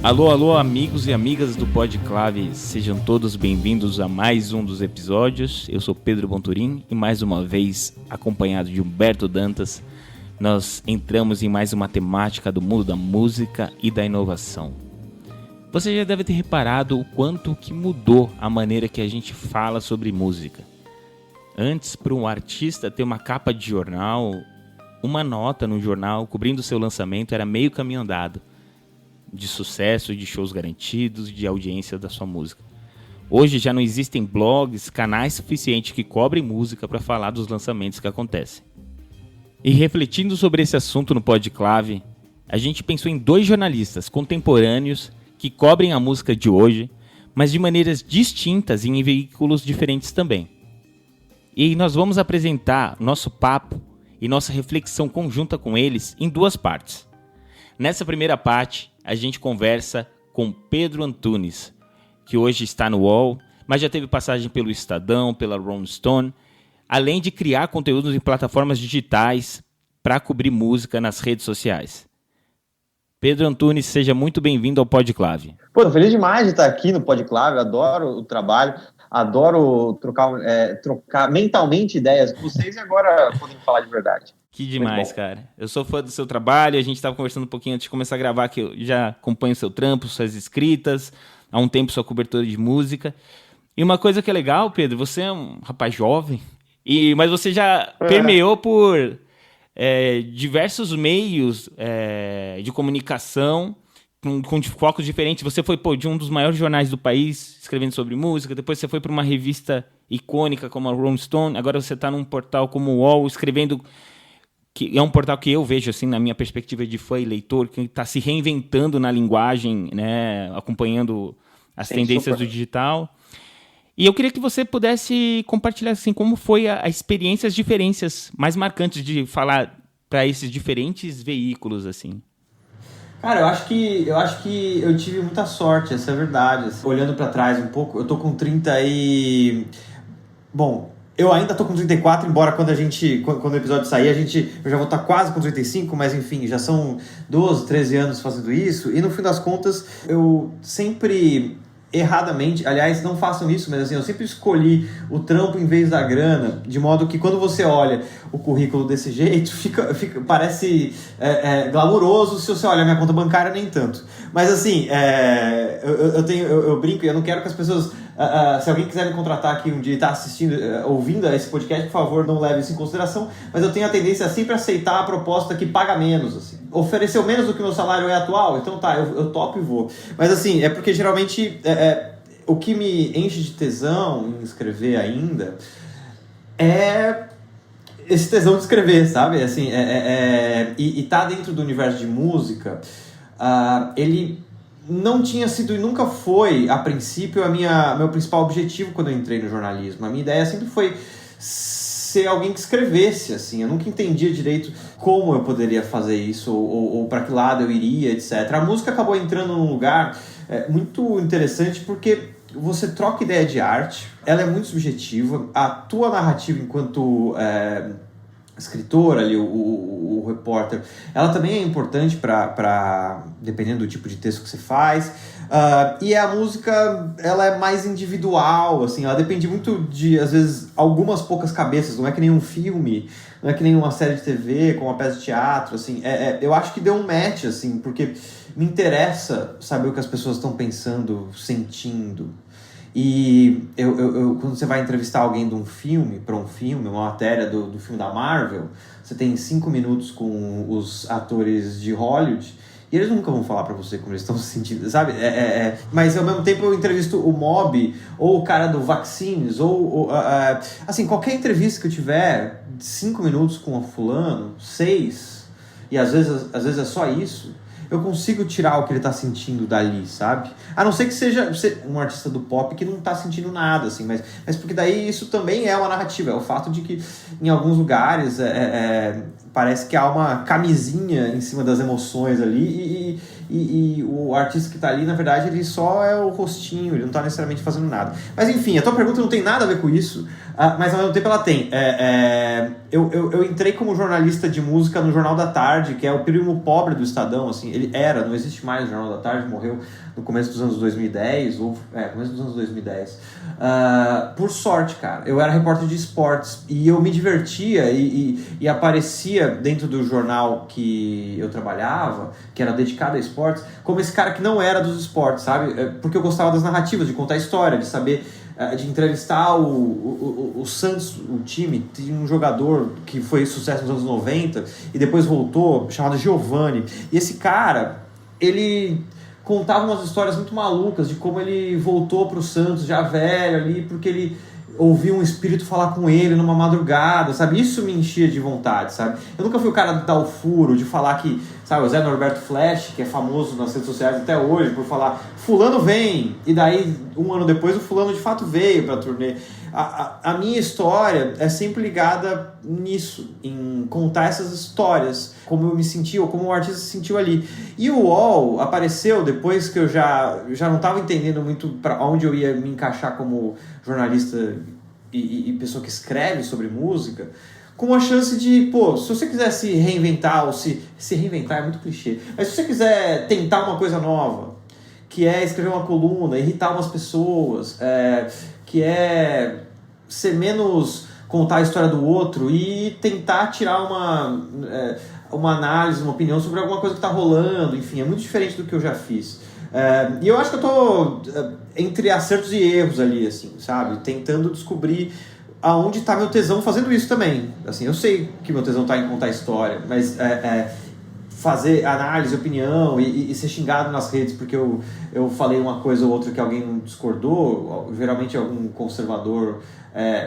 Alô, alô, amigos e amigas do Podclave, sejam todos bem-vindos a mais um dos episódios. Eu sou Pedro Bonturim e mais uma vez, acompanhado de Humberto Dantas, nós entramos em mais uma temática do mundo da música e da inovação. Você já deve ter reparado o quanto que mudou a maneira que a gente fala sobre música. Antes, para um artista ter uma capa de jornal, uma nota no jornal cobrindo seu lançamento era meio caminho andado de sucesso, de shows garantidos, de audiência da sua música. Hoje já não existem blogs, canais suficientes que cobrem música para falar dos lançamentos que acontecem. E refletindo sobre esse assunto no Podclave, a gente pensou em dois jornalistas contemporâneos que cobrem a música de hoje, mas de maneiras distintas e em veículos diferentes também. E nós vamos apresentar nosso papo e nossa reflexão conjunta com eles em duas partes. Nessa primeira parte, a gente conversa com Pedro Antunes, que hoje está no UOL, mas já teve passagem pelo Estadão, pela Rolling Stone, além de criar conteúdos em plataformas digitais para cobrir música nas redes sociais. Pedro Antunes, seja muito bem-vindo ao Podclave. Pô, tô feliz demais de estar aqui no Podclave, adoro o trabalho, adoro trocar mentalmente ideias com vocês e agora podemos falar de verdade. Que demais, cara. Eu sou fã do seu trabalho, a gente estava conversando um pouquinho antes de começar a gravar, que eu já acompanho seu trampo, suas escritas, há um tempo sua cobertura de música. E uma coisa que é legal, Pedro, você é um rapaz jovem, mas você já permeou por diversos meios de comunicação, com focos diferentes. Você foi de um dos maiores jornais do país, escrevendo sobre música, depois você foi para uma revista icônica como a Rolling Stone, agora você está num portal como o UOL, escrevendo... que é um portal que eu vejo, assim, na minha perspectiva de fã e leitor, que está se reinventando na linguagem, né, acompanhando as tendências do digital. E eu queria que você pudesse compartilhar, assim, como foi a experiência, as diferenças mais marcantes de falar para esses diferentes veículos, assim. Cara, eu acho que eu tive muita sorte, essa é a verdade. Assim, olhando para trás um pouco, eu tô com 30 e... Bom... Eu ainda tô com 34, embora quando o episódio sair, eu já vou estar quase com 35, mas enfim, já são 12, 13 anos fazendo isso. E no fim das contas, eu sempre, erradamente, aliás, não façam isso, mas assim, eu sempre escolhi o trampo em vez da grana, de modo que quando você olha o currículo desse jeito, parece glamouroso. Se você olha a minha conta bancária, nem tanto. Mas assim, eu brinco e eu não quero que as pessoas... se alguém quiser me contratar aqui um dia e está assistindo, ouvindo esse podcast, por favor, não leve isso em consideração, mas eu tenho a tendência a sempre aceitar a proposta que paga menos, assim. Ofereceu menos do que o meu salário é atual, então tá, eu topo e vou. Mas assim, é porque geralmente o que me enche de tesão em escrever ainda é esse tesão de escrever, sabe? Assim, e tá dentro do universo de música, ele... não tinha sido e nunca foi, a princípio, meu principal objetivo quando eu entrei no jornalismo. A minha ideia sempre foi ser alguém que escrevesse, assim. Eu nunca entendia direito como eu poderia fazer isso, ou para que lado eu iria, etc. A música acabou entrando num lugar muito interessante, porque você troca ideia de arte, ela é muito subjetiva, a tua narrativa enquanto... escritor ali, o repórter, ela também é importante para dependendo do tipo de texto que você faz, e a música, ela é mais individual, assim, ela depende muito de, às vezes, algumas poucas cabeças, não é que nem um filme, não é que nem uma série de TV, com uma peça de teatro, assim, eu acho que deu um match, assim, porque me interessa saber o que as pessoas estão pensando, sentindo. E quando você vai entrevistar alguém de um filme, uma matéria do filme da Marvel, você tem 5 minutos com os atores de Hollywood e eles nunca vão falar pra você como eles estão se sentindo, sabe? Mas ao mesmo tempo eu entrevisto o Mob ou o cara do Vaccines assim, qualquer entrevista que eu tiver 5 minutos com o fulano, 6, e às vezes é só isso, eu consigo tirar o que ele tá sentindo dali, sabe? A não ser que seja um artista do pop que não tá sentindo nada, assim, mas porque daí isso também é uma narrativa, é o fato de que em alguns lugares parece que há uma camisinha em cima das emoções ali e o artista que tá ali, na verdade, ele só é o rostinho, ele não tá necessariamente fazendo nada. Mas enfim, a tua pergunta não tem nada a ver com isso. Mas ao mesmo tempo ela tem. Eu entrei como jornalista de música no Jornal da Tarde, que é o primo pobre do Estadão, assim, ele era, não existe mais o Jornal da Tarde, morreu no começo dos anos 2010, começo dos anos 2010. Por sorte, cara, eu era repórter de esportes e eu me divertia e aparecia dentro do jornal que eu trabalhava, que era dedicado a esportes, como esse cara que não era dos esportes, sabe? Porque eu gostava das narrativas, de contar história, de saber, de entrevistar o Santos, o time. Tinha um jogador que foi sucesso nos anos 90 e depois voltou, chamado Giovanni. E esse cara, ele contava umas histórias muito malucas de como ele voltou pro Santos já velho ali, porque ele ouviu um espírito falar com ele numa madrugada, sabe? Isso me enchia de vontade, sabe? Eu nunca fui o cara de dar o furo, de falar que, sabe, o Zé Norberto Flash, que é famoso nas redes sociais até hoje, por falar, fulano vem, e daí, um ano depois, o fulano de fato veio pra turnê. A minha história é sempre ligada nisso, em contar essas histórias, como eu me senti, ou como o artista se sentiu ali. E o UOL apareceu depois que eu já não estava entendendo muito para onde eu ia me encaixar como jornalista e pessoa que escreve sobre música, com a chance de, se você quiser se reinventar, ou se reinventar é muito clichê, mas se você quiser tentar uma coisa nova, que é escrever uma coluna, irritar umas pessoas, que é ser menos contar a história do outro e tentar tirar uma análise, uma opinião sobre alguma coisa que está rolando, enfim, é muito diferente do que eu já fiz. E eu acho que eu tô entre acertos e erros ali, assim, sabe? Tentando descobrir aonde está meu tesão fazendo isso também. Assim, eu sei que meu tesão está em contar história, mas fazer análise, opinião e ser xingado nas redes porque eu falei uma coisa ou outra que alguém não discordou, geralmente algum conservador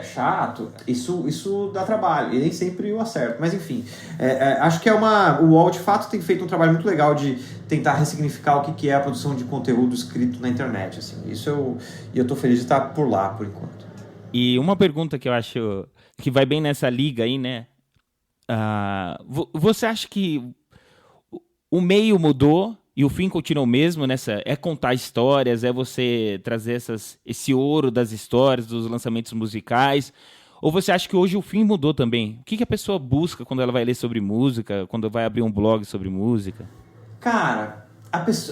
chato, isso dá trabalho, e nem sempre eu acerto, mas enfim, acho que o UOL de fato tem feito um trabalho muito legal de tentar ressignificar o que é a produção de conteúdo escrito na internet, assim, eu tô feliz de estar por lá, por enquanto. E uma pergunta que eu acho que vai bem nessa liga aí, né? Você acha que o meio mudou e o fim continua o mesmo nessa? É contar histórias, é você trazer esse ouro das histórias, dos lançamentos musicais? Ou você acha que hoje o fim mudou também? O que a pessoa busca quando ela vai ler sobre música, quando vai abrir um blog sobre música? Cara,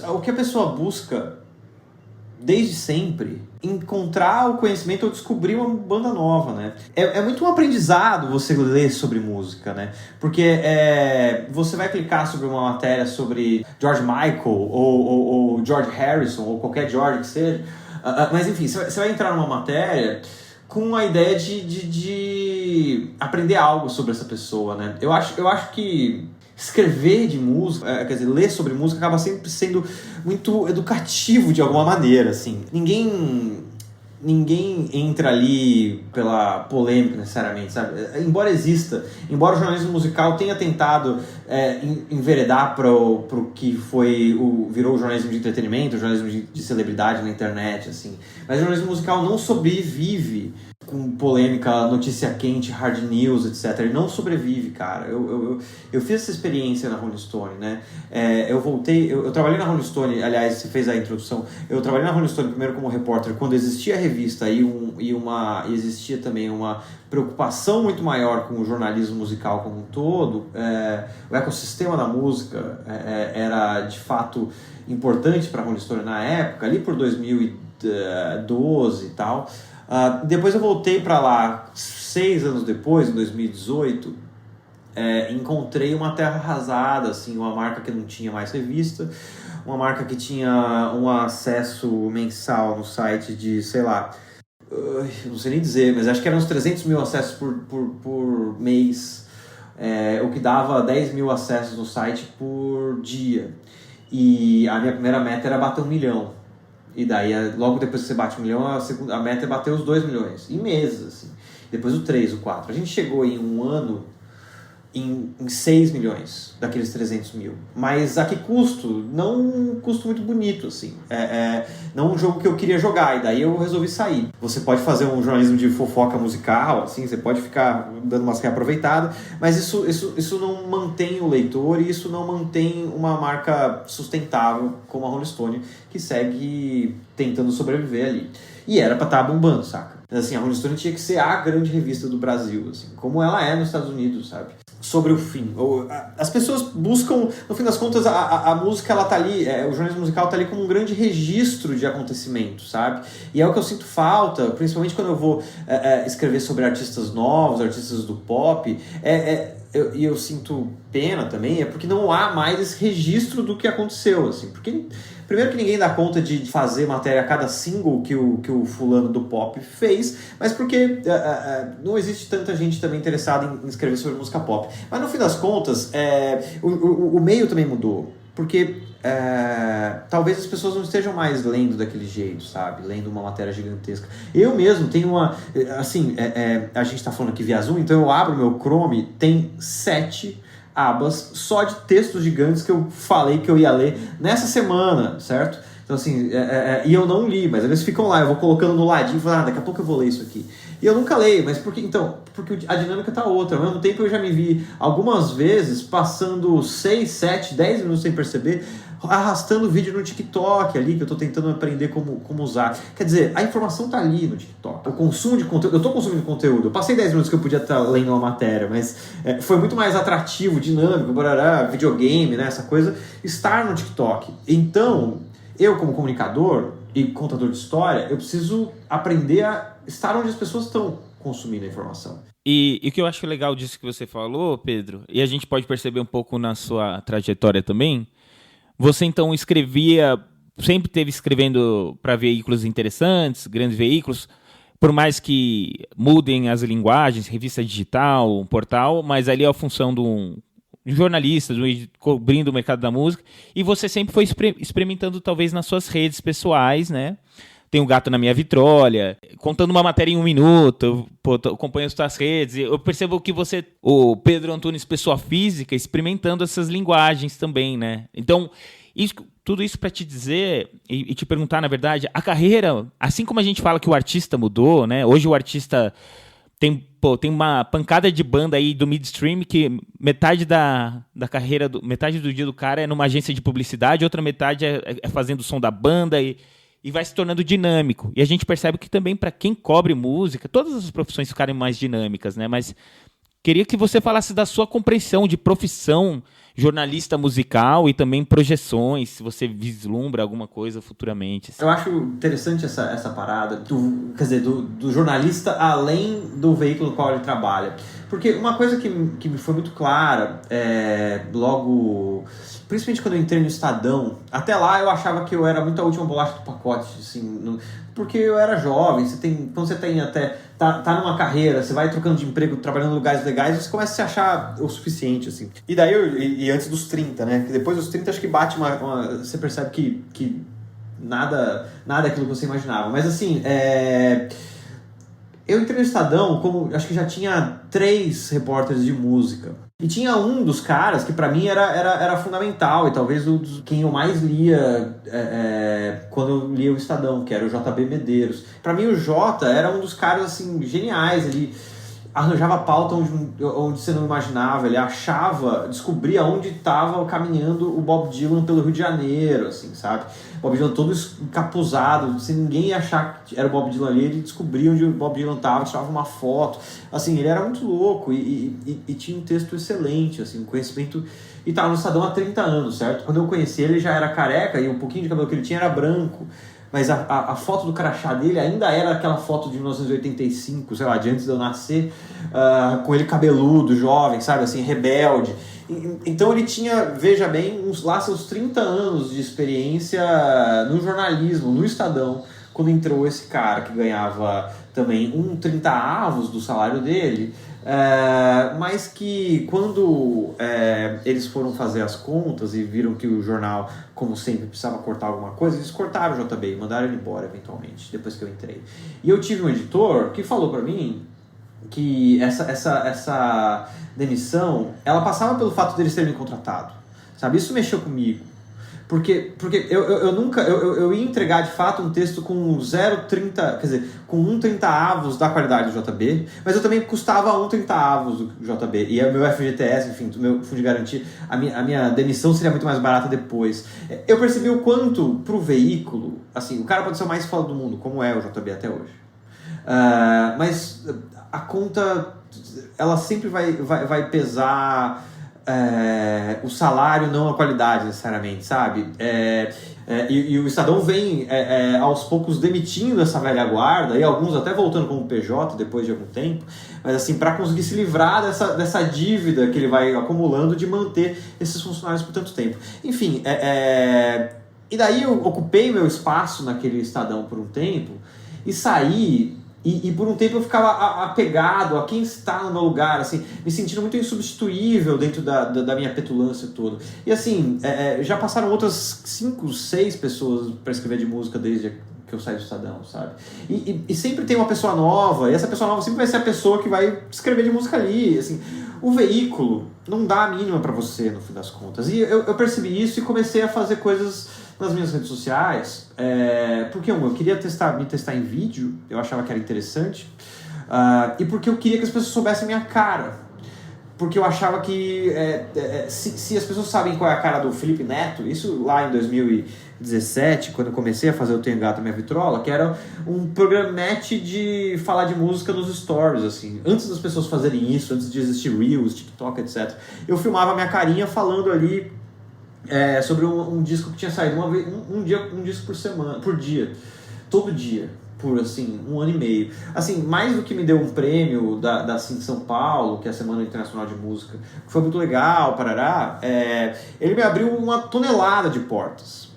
o que a pessoa busca desde sempre, encontrar o conhecimento ou descobrir uma banda nova, né? É muito um aprendizado você ler sobre música, né? Porque você vai clicar sobre uma matéria sobre George Michael ou George Harrison ou qualquer George que seja, mas enfim, você vai entrar numa matéria com a ideia de aprender algo sobre essa pessoa, né? Eu acho que escrever de música, quer dizer, ler sobre música acaba sempre sendo muito educativo de alguma maneira, assim. Ninguém entra ali pela polêmica necessariamente, sabe? Embora o jornalismo musical tenha tentado enveredar pro que virou o jornalismo de entretenimento, o jornalismo de celebridade na internet, assim. Mas o jornalismo musical não sobrevive com polêmica, notícia quente, hard news, etc. Ele não sobrevive, cara. Eu fiz essa experiência na Rolling Stone, né? Eu trabalhei na Rolling Stone, aliás, você fez a introdução, eu trabalhei na Rolling Stone primeiro como repórter, quando existia a revista e existia também uma preocupação muito maior com o jornalismo musical como um todo, o ecossistema da música era, de fato, importante para a Rolling Stone na época, ali por 2012 e tal. Depois eu voltei para lá 6 anos depois, em 2018, encontrei uma terra arrasada, assim, uma marca que não tinha mais revista, uma marca que tinha um acesso mensal no site de, sei lá, não sei nem dizer, mas acho que eram uns 300 mil acessos por mês, o que dava 10 mil acessos no site por dia. E a minha primeira meta era bater 1 milhão. E daí, logo depois que você bate 1 milhão, a meta é bater os 2 milhões. Em meses, assim. Depois o 3, o 4. A gente chegou em um ano em 6 milhões. daqueles 300 mil. Mas a que custo? Não um custo muito bonito, assim. Não um jogo que eu queria jogar, e daí eu resolvi sair. Você pode fazer um jornalismo de fofoca musical, assim, você pode ficar dando umas reaproveitadas, mas isso não mantém o leitor, e isso não mantém uma marca sustentável como a Rolling Stone, que segue tentando sobreviver ali. E era pra estar bombando, saca? Assim, a Rolling Stone tinha que ser a grande revista do Brasil, assim, como ela é nos Estados Unidos, sabe? Sobre o fim. As pessoas buscam, no fim das contas, a música, ela tá ali, o jornalismo musical tá ali como um grande registro de acontecimentos, sabe? E é o que eu sinto falta, principalmente quando eu vou escrever sobre artistas novos, artistas do pop, e eu sinto pena também, porque não há mais esse registro do que aconteceu, assim, porque primeiro que ninguém dá conta de fazer matéria a cada single que o fulano do pop fez, mas porque não existe tanta gente também interessada em escrever sobre música pop. Mas no fim das contas, o meio também mudou, porque talvez as pessoas não estejam mais lendo daquele jeito, sabe? Lendo uma matéria gigantesca. Eu mesmo tenho uma... Assim, a gente tá falando aqui via Zoom, então eu abro meu Chrome, tem 7 abas só de textos gigantes que eu falei que eu ia ler nessa semana, certo? Então assim, e eu não li, mas eles ficam lá, eu vou colocando no ladinho e falo, daqui a pouco eu vou ler isso aqui. E eu nunca leio, mas por que? Então, porque a dinâmica tá outra. Ao mesmo tempo eu já me vi algumas vezes passando 6, 7, 10 minutos sem perceber, arrastando o vídeo no TikTok ali, que eu tô tentando aprender como usar. Quer dizer, a informação tá ali no TikTok. O consumo de conteúdo, eu tô consumindo conteúdo. Eu passei 10 minutos que eu podia estar lendo uma matéria, mas foi muito mais atrativo, dinâmico, barará, videogame, né, essa coisa, estar no TikTok. Então, eu como comunicador e contador de história, eu preciso aprender a estar onde as pessoas estão consumindo a informação. E o que eu acho legal disso que você falou, Pedro, e a gente pode perceber um pouco na sua trajetória também, você então sempre teve escrevendo para veículos interessantes, grandes veículos, por mais que mudem as linguagens, revista digital, um portal, mas ali é a função de um jornalista, cobrindo o mercado da música, e você sempre foi experimentando talvez nas suas redes pessoais, né? Tem um gato na minha vitrola, contando uma matéria em 1 minuto, eu acompanho as suas redes, eu percebo que você, o Pedro Antunes, pessoa física, experimentando essas linguagens também, né? Então, tudo isso para te dizer e te perguntar, na verdade, a carreira, assim como a gente fala que o artista mudou, né? Hoje o artista tem uma pancada de banda aí do midstream que metade da carreira, metade do dia do cara é numa agência de publicidade, outra metade é fazendo o som da banda e vai se tornando dinâmico. E a gente percebe que também para quem cobre música, todas as profissões ficarem mais dinâmicas, né? Mas queria que você falasse da sua compreensão de profissão jornalista musical e também projeções, se você vislumbra alguma coisa futuramente. Assim. Eu acho interessante essa parada do jornalista além do veículo no qual ele trabalha. Porque uma coisa que me foi muito clara, logo, principalmente quando eu entrei no Estadão, até lá eu achava que eu era muito a última bolacha do pacote, assim, porque eu era jovem, quando você tem tá numa carreira, você vai trocando de emprego, trabalhando em lugares legais, você começa a se achar o suficiente, assim. E daí, e antes dos 30, né? Que depois dos 30 acho que bate você percebe que nada é aquilo que você imaginava. Mas assim, eu entrei no Estadão, como acho que já tinha 3 repórteres de música. E tinha um dos caras que pra mim era fundamental, e talvez quem eu mais lia quando eu lia o Estadão, que era o JB Medeiros. Pra mim o Jota era um dos caras assim, geniais, ele arranjava pauta onde você não imaginava, ele descobria onde estava caminhando o Bob Dylan pelo Rio de Janeiro, assim, sabe? O Bob Dylan todo encapuzado, sem ninguém ia achar que era o Bob Dylan ali, ele descobria onde o Bob Dylan estava, tirava uma foto, assim, ele era muito louco e tinha um texto excelente, assim, um conhecimento, e estava no Estadão há 30 anos, certo? Quando eu conheci ele já era careca e um pouquinho de cabelo que ele tinha era branco, mas a foto do crachá dele ainda era aquela foto de 1985, sei lá, de antes de eu nascer, com ele cabeludo, jovem, sabe, assim, rebelde. Então ele tinha, veja bem, seus 30 anos de experiência no jornalismo, no Estadão, quando entrou esse cara que ganhava também 30 avos do salário dele, mas que quando eles foram fazer as contas e viram que o jornal, como sempre, precisava cortar alguma coisa, eles cortaram o JB e mandaram ele embora eventualmente, depois que eu entrei. E eu tive um editor que falou pra mim, que essa demissão, ela passava pelo fato deles terem me contratado, sabe? Isso mexeu comigo. Porque eu nunca... Eu ia entregar, de fato, um texto com 0,30... Quer dizer, com 1/30 da qualidade do JB, mas eu também custava 1/30 do JB. E o meu FGTS, enfim, o meu fundo de garantia, a minha demissão seria muito mais barata depois. Eu percebi o quanto, pro veículo, assim, o cara pode ser o mais foda do mundo, como é o JB até hoje. Mas a conta, ela sempre vai pesar... o salário, não a qualidade necessariamente, sabe? E o Estadão vem aos poucos demitindo essa velha guarda, e alguns até voltando como PJ depois de algum tempo, mas assim, para conseguir se livrar dessa dívida que ele vai acumulando de manter esses funcionários por tanto tempo. Enfim, e daí eu ocupei meu espaço naquele Estadão por um tempo e saí. E por um tempo eu ficava apegado a quem está no meu lugar, assim, me sentindo muito insubstituível dentro da minha petulância toda. E assim, já passaram outras 5, 6 pessoas para escrever de música desde que eu saí do Estadão, sabe? E sempre tem uma pessoa nova, e essa pessoa nova sempre vai ser a pessoa que vai escrever de música ali, assim. O veículo não dá a mínima para você, no fim das contas. E eu percebi isso e comecei a fazer coisas nas minhas redes sociais, porque eu queria me testar em vídeo, eu achava que era interessante, e porque eu queria que as pessoas soubessem minha cara, porque eu achava que se as pessoas sabem qual é a cara do Felipe Neto, isso lá em 2017, quando eu comecei a fazer o Tenho Gato Minha Vitrola, que era um programete de falar de música nos stories, assim, antes das pessoas fazerem isso, antes de existir Reels, TikTok, etc. Eu filmava minha carinha falando ali sobre um disco que tinha saído um disco por dia, todo dia, por assim, 1 ano e meio. Assim, mais do que me deu um prêmio da Cindy São Paulo, que é a Semana Internacional de Música, que foi muito legal, parará, ele me abriu uma tonelada de portas,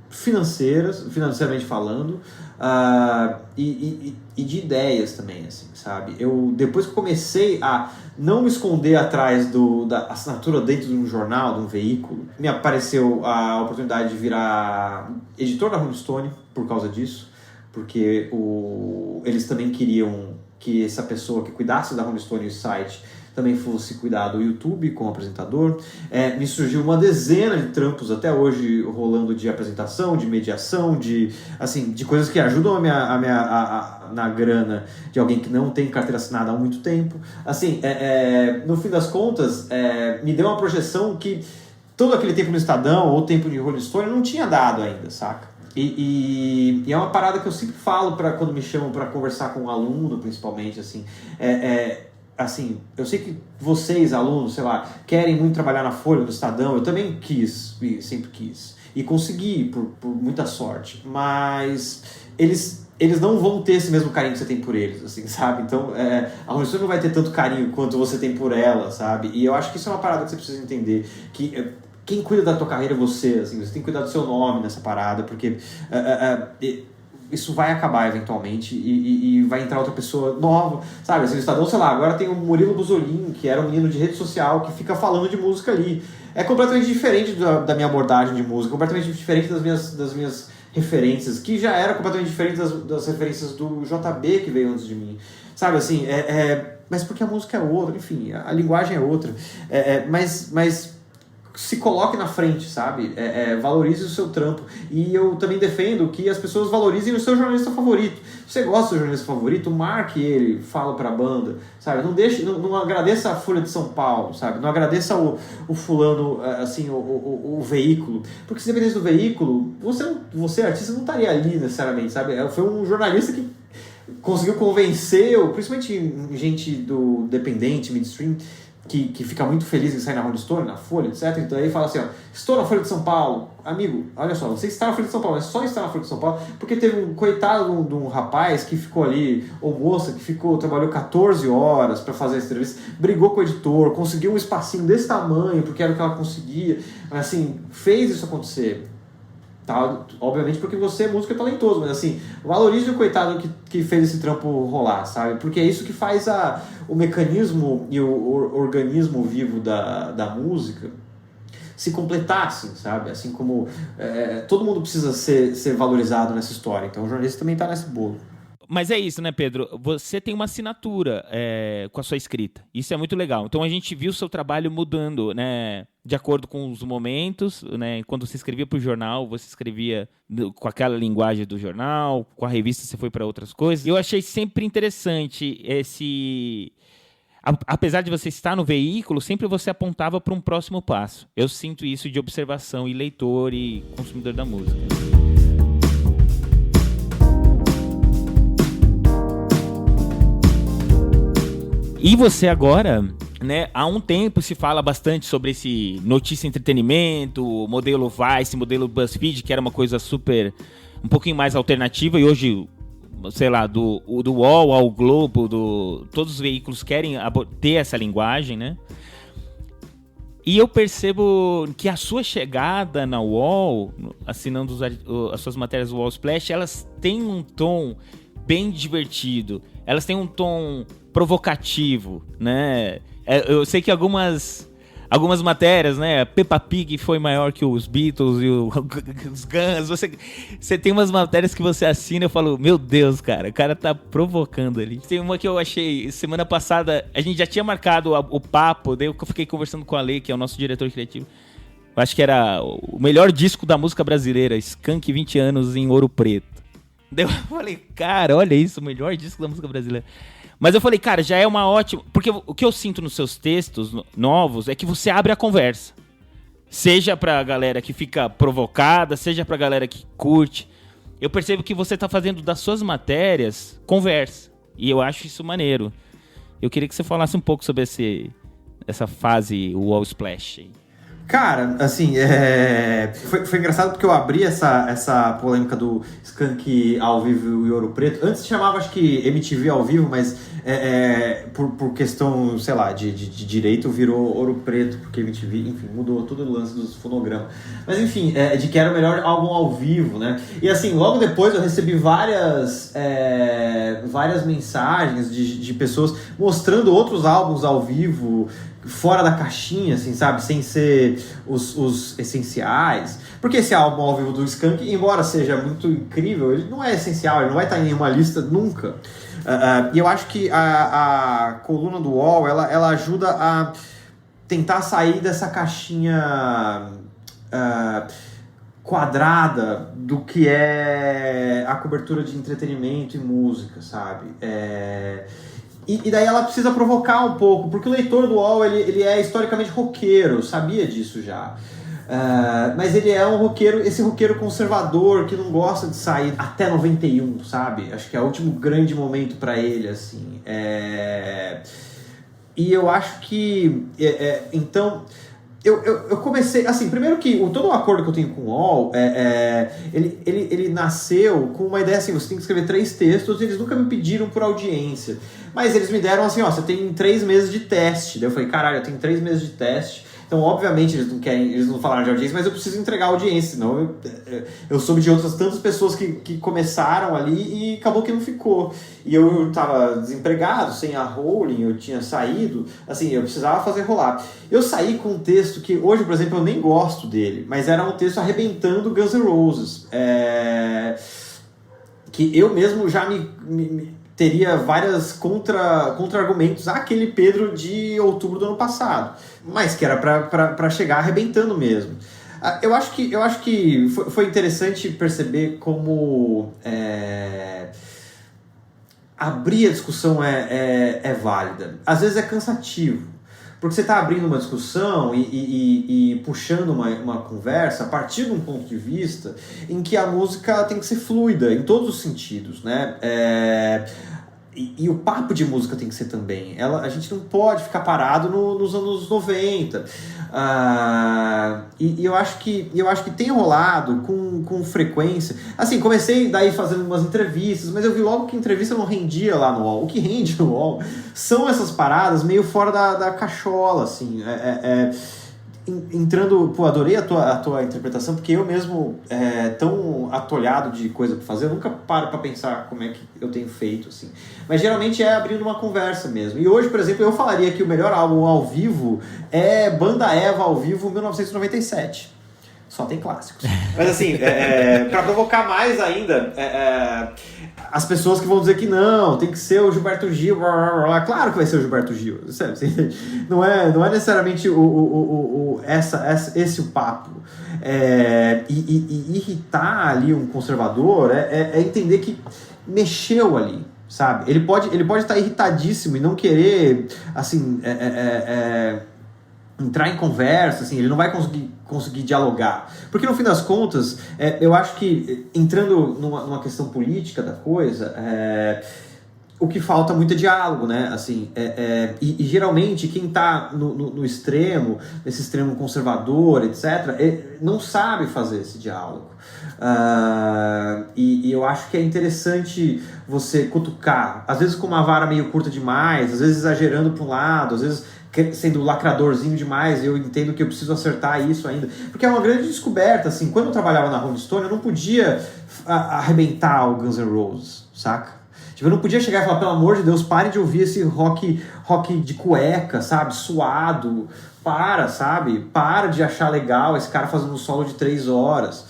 financeiramente falando, e de ideias também, assim, sabe? Depois que eu comecei a não me esconder atrás da assinatura dentro de um jornal, de um veículo, me apareceu a oportunidade de virar editor da Rolling Stone por causa disso, porque eles também queriam que essa pessoa que cuidasse da Rolling Stone e o site também fosse cuidar do YouTube como apresentador. Me surgiu uma dezena de trampos até hoje rolando de apresentação, de mediação, de coisas que ajudam na grana de alguém que não tem carteira assinada há muito tempo. Assim, no fim das contas, me deu uma projeção que todo aquele tempo no Estadão ou tempo de Rolling Stone não tinha dado ainda, saca? E é uma parada que eu sempre falo quando me chamam para conversar com um aluno, principalmente, assim, assim, eu sei que vocês, alunos, sei lá, querem muito trabalhar na Folha, no Estadão, eu também quis, e sempre quis, e consegui, por muita sorte, mas eles não vão ter esse mesmo carinho que você tem por eles, assim, sabe? Então, a Rolling Stone não vai ter tanto carinho quanto você tem por ela, sabe? E eu acho que isso é uma parada que você precisa entender, que quem cuida da tua carreira é você, assim, você tem que cuidar do seu nome nessa parada, porque isso vai acabar eventualmente e vai entrar outra pessoa nova, sabe? Assim, no Estadão, sei lá, agora tem o Murilo Buzolin, que era um menino de rede social que fica falando de música ali. É completamente diferente da minha abordagem de música, completamente diferente das minhas referências, que já era completamente diferente das referências do JB que veio antes de mim, sabe? Assim, mas porque a música é outra, enfim, a linguagem é outra, mas se coloque na frente, sabe? Valorize o seu trampo. E eu também defendo que as pessoas valorizem o seu jornalista favorito. Se você gosta do seu jornalista favorito, marque ele, fala pra banda, sabe? Não agradeça a Folha de São Paulo, sabe? Não agradeça o fulano, assim, o veículo. Porque se dependesse do veículo, você artista, não estaria ali necessariamente, sabe? Foi um jornalista que conseguiu convencer, principalmente gente do dependente, midstream, que fica muito feliz em sair na Rolling Stone, na Folha, etc. Então aí fala assim, estou na Folha de São Paulo. Amigo, olha só, você está na Folha de São Paulo, mas só está na Folha de São Paulo porque teve um coitado de um rapaz que ficou ali, ou moça, que trabalhou 14 horas para fazer essa entrevista, brigou com o editor, conseguiu um espacinho desse tamanho, porque era o que ela conseguia, mas assim, fez isso acontecer. Tá? Obviamente porque você é músico, é talentoso, mas assim, valorize o coitado que fez esse trampo rolar, sabe? Porque é isso que faz o mecanismo e o organismo vivo da música se completar, assim, sabe? Assim como todo mundo precisa ser valorizado nessa história, então o jornalista também está nesse bolo. Mas é isso, né, Pedro? Você tem uma assinatura com a sua escrita. Isso é muito legal. Então a gente viu o seu trabalho mudando, né, de acordo com os momentos, né? Quando você escrevia para o jornal, você escrevia com aquela linguagem do jornal, com a revista você foi para outras coisas. Eu achei sempre interessante esse... Apesar de você estar no veículo, sempre você apontava para um próximo passo. Eu sinto isso de observação e leitor e consumidor da música. E você agora, né, há um tempo se fala bastante sobre esse notícia e entretenimento, modelo Vice, modelo BuzzFeed, que era uma coisa super, um pouquinho mais alternativa, e hoje, sei lá, do UOL ao Globo, todos os veículos querem ter essa linguagem, né? E eu percebo que a sua chegada na UOL, assinando as suas matérias do UOL Splash, elas têm um tom bem divertido, elas têm um tom provocativo, né? Eu sei que algumas matérias, né? Peppa Pig foi maior que os Beatles e os Guns. Você tem umas matérias que você assina e eu falo, meu Deus, cara, o cara tá provocando ali. Tem uma que eu achei, semana passada, a gente já tinha marcado o papo, daí eu fiquei conversando com a Lei, que é o nosso diretor criativo. Eu acho que era o melhor disco da música brasileira, Skank 20 anos em Ouro Preto. Daí eu falei, cara, olha isso, o melhor disco da música brasileira. Mas eu falei, cara, já é uma ótima... Porque o que eu sinto nos seus textos novos é que você abre a conversa. Seja pra galera que fica provocada, seja pra galera que curte. Eu percebo que você tá fazendo das suas matérias conversa. E eu acho isso maneiro. Eu queria que você falasse um pouco sobre essa fase UOL Splash. Cara, assim, foi engraçado porque eu abri essa polêmica do Skank ao vivo e Ouro Preto. Antes chamava, acho que, MTV ao vivo, mas por questão, sei lá, de direito virou Ouro Preto, porque MTV, enfim, mudou todo o lance dos fonogramas. Mas, enfim, de que era o melhor álbum ao vivo, né? E, assim, logo depois eu recebi várias mensagens de pessoas mostrando outros álbuns ao vivo, fora da caixinha, assim, sabe? Sem ser os essenciais. Porque esse álbum ao vivo do Skank, embora seja muito incrível, ele não é essencial, ele não vai estar em nenhuma lista nunca. E eu acho que a coluna do UOL, ela ajuda a tentar sair dessa caixinha quadrada do que é a cobertura de entretenimento e música, sabe? E daí ela precisa provocar um pouco, porque o leitor do UOL, ele é historicamente roqueiro, eu sabia disso já. Mas ele é esse roqueiro conservador que não gosta de sair até 91, sabe? Acho que é o último grande momento para ele, assim. E eu acho que... então... Eu comecei, assim, primeiro que todo o acordo que eu tenho com o UOL, ele nasceu com uma ideia assim, você tem que escrever 3 textos, e eles nunca me pediram por audiência, mas eles me deram assim, ó, você tem 3 meses de teste. Daí eu falei, caralho, eu tenho 3 meses de teste, então obviamente eles não falaram de audiência, mas eu preciso entregar a audiência, senão eu soube de outras tantas pessoas que começaram ali e acabou que não ficou. E eu tava desempregado, sem a Rolling, eu tinha saído, assim, eu precisava fazer rolar. Eu saí com um texto que hoje, por exemplo, eu nem gosto dele, mas era um texto arrebentando Guns N' Roses. Que eu mesmo já teria várias contra-argumentos àquele Pedro de outubro do ano passado, mas que era para chegar arrebentando mesmo. Eu acho que foi interessante perceber como abrir a discussão é válida. Às vezes é cansativo, porque você está abrindo uma discussão e puxando uma conversa a partir de um ponto de vista em que a música tem que ser fluida em todos os sentidos, né? E o papo de música tem que ser também. A gente não pode ficar parado nos anos 90. E eu acho que tem rolado com frequência. Assim, comecei daí fazendo umas entrevistas, mas eu vi logo que entrevista não rendia lá no UOL. O que rende no UOL são essas paradas meio fora da cachola, assim. Entrando, adorei a tua interpretação, porque eu mesmo, tão atolhado de coisa pra fazer, eu nunca paro pra pensar como é que eu tenho feito, assim. Mas geralmente é abrindo uma conversa mesmo. E hoje, por exemplo, eu falaria que o melhor álbum ao vivo é Banda Eva ao vivo 1997. Só tem clássicos. Mas assim, pra provocar mais ainda, as pessoas que vão dizer que não, tem que ser o Gilberto Gil, blá, blá, blá. Claro que vai ser o Gilberto Gil, sabe? Não é necessariamente esse o papo. E irritar ali um conservador é entender que mexeu ali, sabe? Ele pode estar irritadíssimo e não querer, assim, entrar em conversa, assim, ele não vai conseguir dialogar. Porque no fim das contas, eu acho que, entrando numa questão política da coisa, o que falta muito é diálogo, né? Assim, e geralmente quem está no extremo, nesse extremo conservador, etc., não sabe fazer esse diálogo. E eu acho que é interessante você cutucar, às vezes com uma vara meio curta demais, às vezes exagerando para um lado, às vezes sendo lacradorzinho demais. Eu entendo que eu preciso acertar isso ainda, porque é uma grande descoberta, assim, quando eu trabalhava na Rolling Stone, eu não podia arrebentar o Guns N' Roses, saca? Tipo, eu não podia chegar e falar, pelo amor de Deus, pare de ouvir esse rock de cueca, sabe, suado, sabe, para de achar legal esse cara fazendo um solo de 3 horas,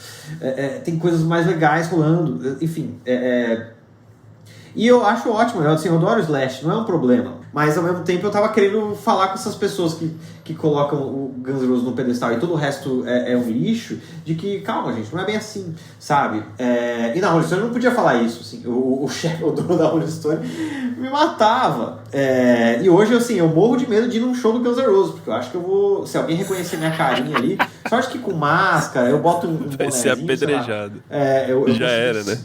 tem coisas mais legais rolando, enfim, e eu acho ótimo, eu adoro o Slash, não é um problema. Mas ao mesmo tempo eu tava querendo falar com essas pessoas que colocam o Guns N' Roses no pedestal e todo o resto é um lixo, de que, calma gente, não é bem assim, sabe? E na Rolling Stone eu não podia falar isso, assim, o chefe, o dono da Rolling Stone me matava. E hoje, assim, eu morro de medo de ir num show do Guns N' Roses, porque eu acho que eu vou, se alguém reconhecer minha carinha ali, só acho que com máscara, eu boto um vai ser apedrejado. Já era, né?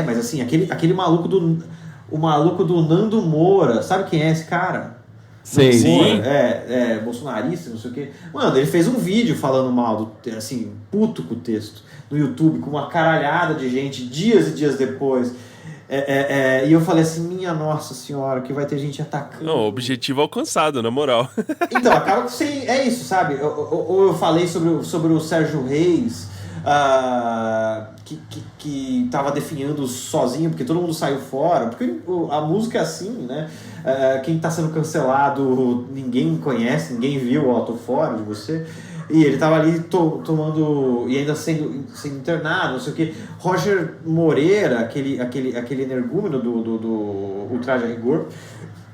Mas assim, aquele maluco o maluco do Nando Moura, sabe quem é esse cara? Sei. Sim. Bolsonarista, não sei o quê. Mano, ele fez um vídeo falando mal, assim, puto com o texto, no YouTube, com uma caralhada de gente, dias e dias depois. E eu falei assim, minha nossa senhora, que vai ter gente atacando. Não, objetivo alcançado, na moral. Então, acaba que é isso, sabe? Ou eu falei sobre o Sérgio Reis, que tava definhando sozinho, porque todo mundo saiu fora, porque a música é assim, né? Quem tá sendo cancelado, ninguém conhece, ninguém viu, tô fora de você. E ele tava ali tomando, e ainda sendo internado, não sei o que. Roger Moreira, aquele energúmeno do Ultraje a Rigor,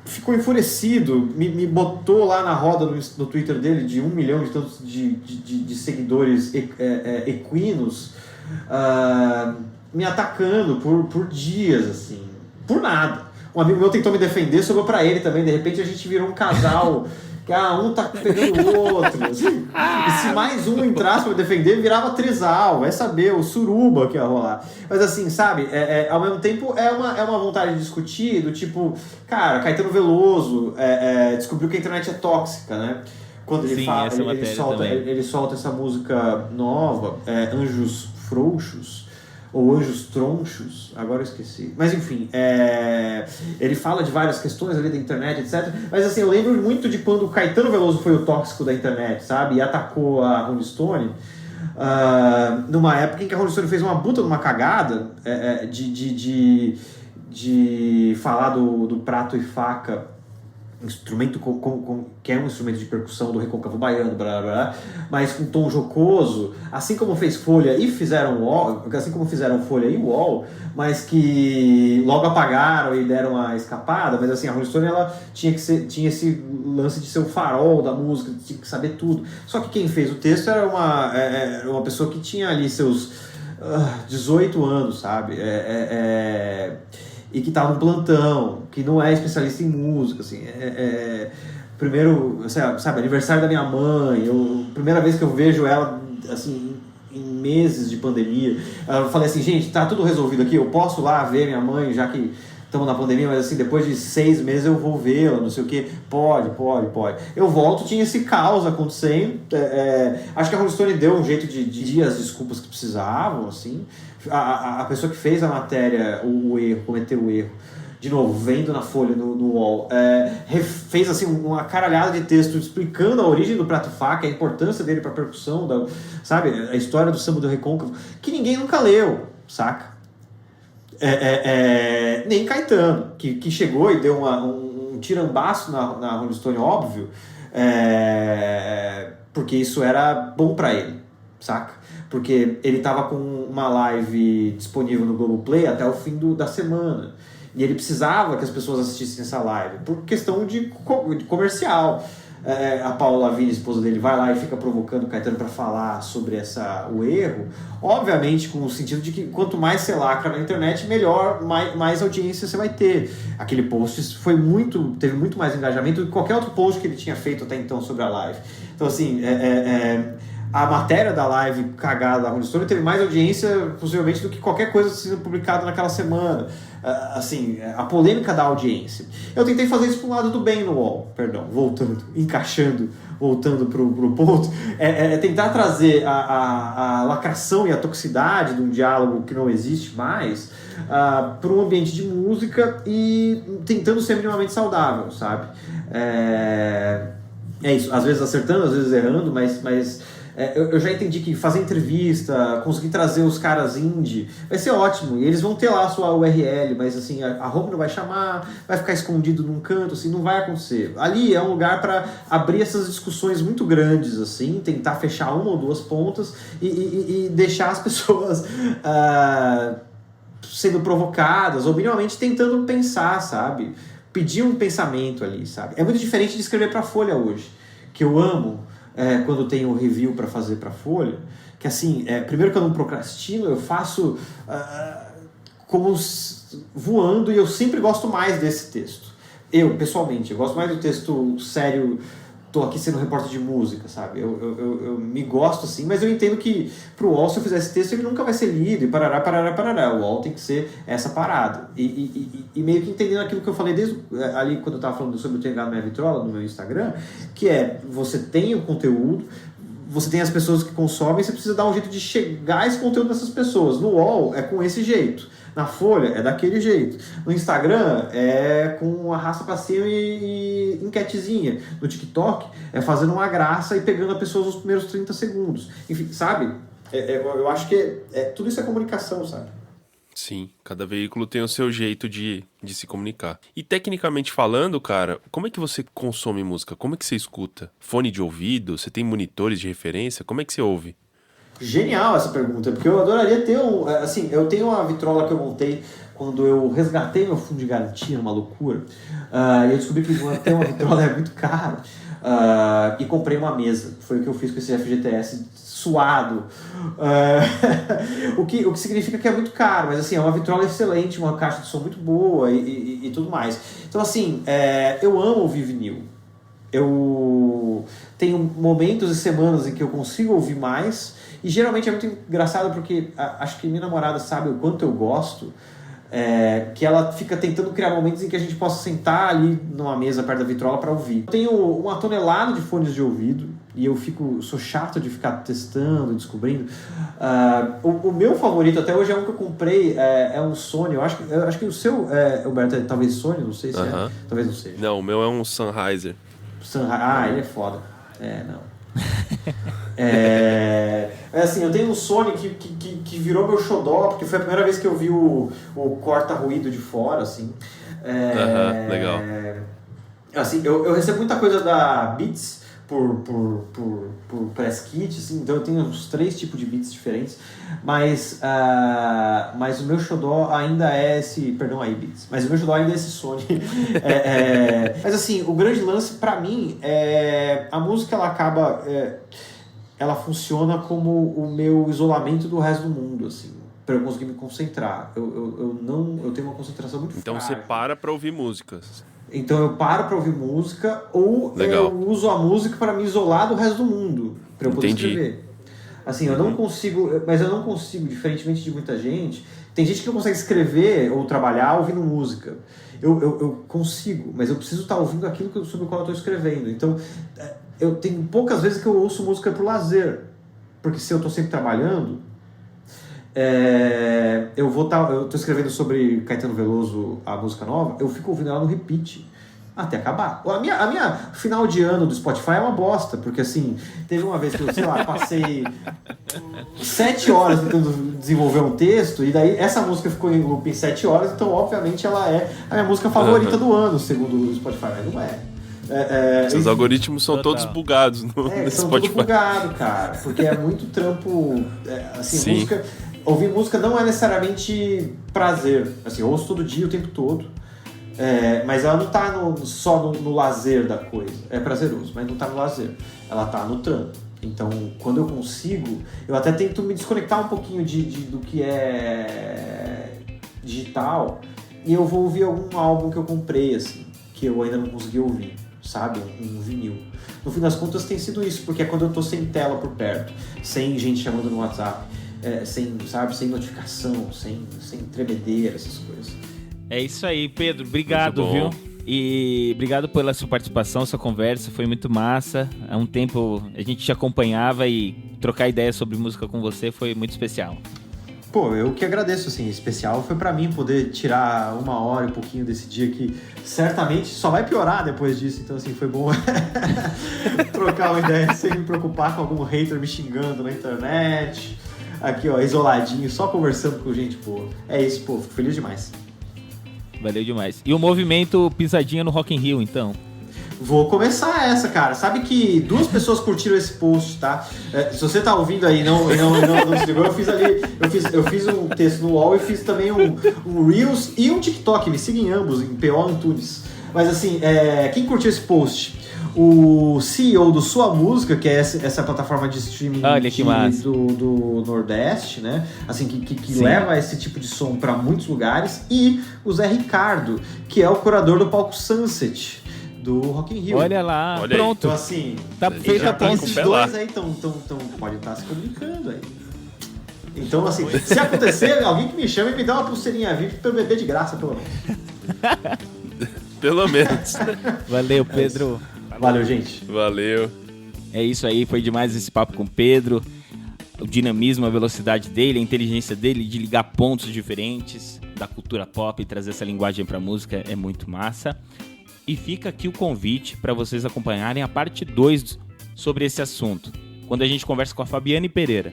ficou enfurecido, me botou lá na roda no Twitter dele de 1 milhão de seguidores equinos, me atacando por dias, assim, por nada. Um amigo meu tentou me defender, sobrou pra ele também, de repente a gente virou um casal, que um tá pegando o outro, assim. E se mais um entrasse pra defender, virava trisal, vai saber, o suruba que ia rolar. Mas assim, sabe, ao mesmo tempo é uma vontade de discutir, do tipo, cara, Caetano Veloso descobriu que a internet é tóxica, né? Quando ele fala, ele solta essa música nova, Anjos Frouxos, ou Anjos Tronchos, agora eu esqueci. Mas enfim, ele fala de várias questões ali da internet, etc. Mas assim, eu lembro muito de quando o Caetano Veloso foi o tóxico da internet, sabe? E atacou a Rolling Stone, numa época em que a Rolling Stone fez uma puta numa cagada de falar do prato e faca, instrumento que é um instrumento de percussão do recôncavo baiano, blá, blá, blá, mas com tom jocoso, assim como fez Folha e fizeram UOL, assim como fizeram Folha e UOL, mas que logo apagaram e deram uma escapada. Mas assim, a Rolling Stone, ela tinha esse lance de ser o farol da música, tinha que saber tudo. Só que quem fez o texto era uma pessoa que tinha ali seus 18 anos, sabe? E que estava no plantão, que não é especialista em música, assim, primeiro, sabe, aniversário da minha mãe, primeira vez que eu vejo ela, assim, em meses de pandemia, eu falei assim, gente, tá tudo resolvido aqui, eu posso lá ver minha mãe, já que estamos na pandemia, mas assim, depois de 6 meses eu vou vê-la, não sei o que, pode. Eu volto, tinha esse caos acontecendo, acho que a Rolling Stone deu um jeito de dir as desculpas que precisavam, assim. A pessoa que fez a matéria, cometeu o erro, de novo, vendo na Folha, no UOL, fez assim uma caralhada de texto explicando a origem do prato e faca, a importância dele para percussão, sabe, a história do samba do recôncavo, que ninguém nunca leu, saca? Nem Caetano, que chegou e deu um tirambaço na Rolling Stone, óbvio, porque isso era bom para ele, saca? porque ele estava com uma live disponível no Globoplay até o fim da semana. E ele precisava que as pessoas assistissem essa live, por questão de comercial. A Paula Lavigne, esposa dele, vai lá e fica provocando o Caetano para falar sobre o erro, obviamente com o sentido de que quanto mais você lacra na internet, melhor, mais audiência você vai ter. Aquele post teve muito mais engajamento do que qualquer outro post que ele tinha feito até então sobre a live. Então, assim, a matéria da live cagada da Rolling Stone teve mais audiência, possivelmente, do que qualquer coisa sendo publicada naquela semana. Assim, a polêmica da audiência. Eu tentei fazer isso pro lado do bem no UOL, voltando pro ponto, tentar trazer a lacração e a toxicidade de um diálogo que não existe mais para um ambiente de música e tentando ser minimamente saudável, sabe? É isso, às vezes acertando, às vezes errando, mas eu já entendi que fazer entrevista, conseguir trazer os caras indie, vai ser ótimo. E eles vão ter lá a sua URL, mas assim, a home não vai chamar, vai ficar escondido num canto, assim, não vai acontecer. Ali é um lugar para abrir essas discussões muito grandes, assim, tentar fechar uma ou duas pontas e deixar as pessoas sendo provocadas, ou minimamente tentando pensar, sabe? Pedir um pensamento ali, sabe? É muito diferente de escrever para Folha hoje, que eu amo. Quando tenho um review para fazer para Folha, que assim, primeiro que eu não procrastino, eu faço como voando, e eu sempre gosto mais desse texto. Eu, pessoalmente, eu gosto mais do texto sério, tô aqui sendo repórter de música, sabe? Eu me gosto assim, mas eu entendo que pro UOL, se eu fizer esse texto, ele nunca vai ser lido, e parará. O UOL tem que ser essa parada. E meio que entendendo aquilo que eu falei desde ali, quando eu tava falando sobre o TH na minha vitrola, no meu Instagram, que você tem o conteúdo, você tem as pessoas que consomem, você precisa dar um jeito de chegar esse conteúdo nessas pessoas. No UOL é com esse jeito. Na Folha é daquele jeito. No Instagram é com arrasta pra cima e enquetezinha. No TikTok é fazendo uma graça e pegando a pessoa nos primeiros 30 segundos. Enfim, sabe? Eu acho que tudo isso é comunicação, sabe? Sim, cada veículo tem o seu jeito de se comunicar. E tecnicamente falando, cara, como é que você consome música? Como é que você escuta? Fone de ouvido? Você tem monitores de referência? Como é que você ouve? Genial essa pergunta, porque eu adoraria ter assim, eu tenho uma vitrola que eu montei quando eu resgatei meu fundo de garantia, uma loucura, e eu descobri que ter uma vitrola é muito caro, e comprei uma mesa. Foi o que eu fiz com esse FGTS suado, o que significa que é muito caro, mas assim, é uma vitrola excelente, uma caixa de som muito boa e tudo mais. Então assim, eu amo ouvir vinil. Eu tenho momentos e semanas em que eu consigo ouvir mais, e geralmente é muito engraçado porque acho que minha namorada sabe o quanto eu gosto, que ela fica tentando criar momentos em que a gente possa sentar ali numa mesa perto da vitrola para ouvir. Eu tenho uma tonelada de fones de ouvido e eu sou chato de ficar testando, descobrindo. O meu favorito até hoje é um que eu comprei, é um Sony. Eu acho que o seu, Roberto, é talvez Sony, não sei se é. Talvez não seja. Não, o meu é um Sennheiser. Ele é foda. Não. Assim, eu tenho um Sony que virou meu xodó, porque foi a primeira vez que eu vi o corta-ruído de fora, assim. Legal. Assim, eu recebo muita coisa da Beats por press kit, assim, então eu tenho uns 3 tipos de Beats diferentes, mas o meu xodó ainda é esse, perdão aí Beats, mas o meu xodó ainda é esse Sony. Mas assim, o grande lance pra mim é a música, ela acaba, ela funciona como o meu isolamento do resto do mundo, assim, pra eu conseguir me concentrar. Eu tenho uma concentração muito Então frágil. você para pra ouvir músicas. Então eu paro para ouvir música, ou eu uso a música para me isolar do resto do mundo, para eu poder escrever. Assim, eu não consigo, diferentemente de muita gente, tem gente que não consegue escrever ou trabalhar ouvindo música. Eu consigo, mas eu preciso estar ouvindo aquilo sobre o qual eu estou escrevendo. Então, eu tenho poucas vezes que eu ouço música por lazer, porque se eu estou sempre trabalhando, eu estou escrevendo sobre Caetano Veloso, a música nova, eu fico ouvindo ela no repeat até acabar. A minha final de ano do Spotify é uma bosta, porque assim, teve uma vez que eu, sei lá, passei 7 horas tentando desenvolver um texto, e daí essa música ficou em loop em 7 horas, então obviamente ela é a minha música favorita do ano, segundo o Spotify, mas não é. Seus algoritmos são Total. todos bugados no São Spotify. tudo bugado, cara. Porque é muito trampo. Assim, Sim. música. Ouvir música não é necessariamente prazer. Assim, eu ouço todo dia, o tempo todo. Mas ela não tá só no lazer da coisa. É prazeroso, mas não tá no lazer. Ela tá no trampo. Então, quando eu consigo, eu até tento me desconectar um pouquinho do que é digital. E eu vou ouvir algum álbum que eu comprei, assim, que eu ainda não consegui ouvir, sabe? Um vinil. No fim das contas tem sido isso, porque é quando eu tô sem tela por perto, sem gente chamando no WhatsApp, sem notificação, sem tremedeira, essas coisas. É isso aí, Pedro. Obrigado, viu? E obrigado pela sua participação, sua conversa. Foi muito massa. Há um tempo a gente te acompanhava e trocar ideias sobre música com você foi muito especial. Pô, eu que agradeço, assim, especial foi pra mim poder tirar 1 hora e um pouquinho desse dia que certamente só vai piorar depois disso, então assim, foi bom trocar uma ideia sem me preocupar com algum hater me xingando na internet, aqui ó, isoladinho, só conversando com gente boa. É isso, pô, fico feliz demais. Valeu demais. E o movimento Pisadinha no Rock in Rio, então? Vou começar essa, cara. Sabe que 2 pessoas curtiram esse post, tá? Se você tá ouvindo aí e não se ligou, eu fiz um texto no UOL e fiz também um Reels e um TikTok. Me sigam em ambos, em PO Antunes. Mas assim, quem curtiu esse post? O CEO do Sua Música, que é essa plataforma de streaming do Nordeste, né? Assim, que leva esse tipo de som para muitos lugares. E o Zé Ricardo, que é o curador do palco Sunset do Rock in Rio. Olha lá, pronto. Então, assim, tá feito a ponte. Esses dois aí podem estar se comunicando aí. Então, assim, se acontecer, alguém que me chame e me dá uma pulseirinha VIP pra eu beber de graça, pelo menos. Pelo menos. Valeu, Pedro. Valeu, gente. Valeu. É isso aí, foi demais esse papo com o Pedro. O dinamismo, a velocidade dele, a inteligência dele de ligar pontos diferentes da cultura pop e trazer essa linguagem pra música é muito massa. E fica aqui o convite para vocês acompanharem a parte 2 sobre esse assunto, quando a gente conversa com a Fabiane Pereira.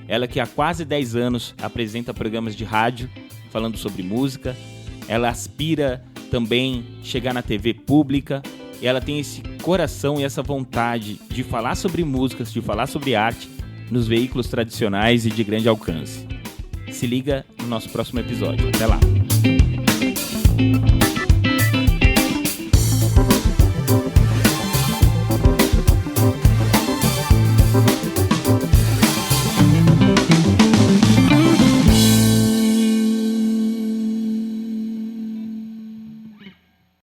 Ela que há quase 10 anos apresenta programas de rádio falando sobre música. Ela aspira também chegar na TV pública. E ela tem esse coração e essa vontade de falar sobre músicas, de falar sobre arte nos veículos tradicionais e de grande alcance. Se liga no nosso próximo episódio. Até lá!